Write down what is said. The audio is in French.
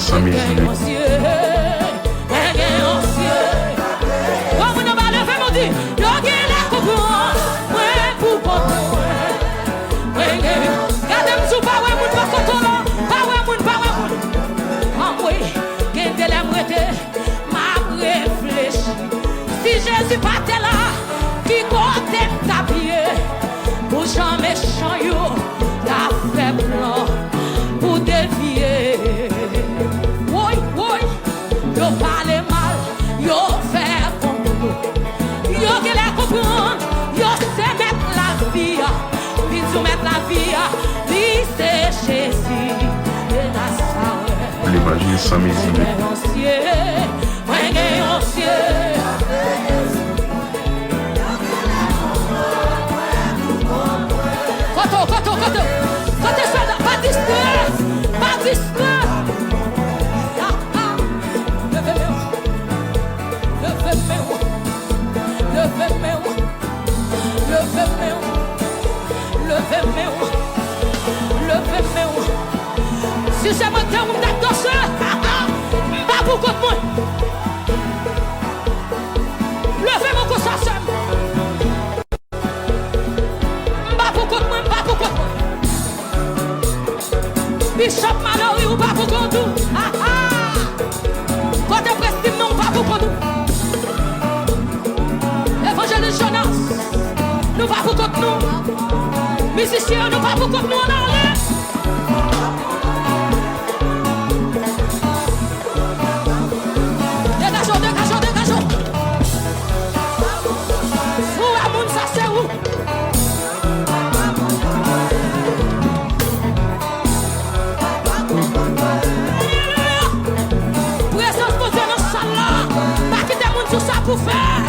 sans mes yeux. Si Jésus partait là, qui côté t'habiller, pour jamais méchant yo, t'as fait plan pour dévier. Oui, oui, yo parle mal, yo fait bon, yo qui les comprendre, yo sait mettre la vie, puis tu mettre la vie, lui c'est Jésus et la salle. L'imagine sans mes yeux. Kote soda, pas distrait, pas distrait. Levez-moi. Si c'est mon temps, on est dans ça, pas pour contre moi. Levez mon corps ça seul. Pas pour contre moi, pas pour contre moi. Bishop Mallory ou pas pour contre nous. Côté Prestige non, pas pour contre nous. Évangéliste Jonas, nous pas pour contre nous. Musiciens, nous pas pour contre nous. Dégagez. Où est mon ça c'est où? Présence de Dieu dans la salle là. Pas quitter mon tout ça pour faire.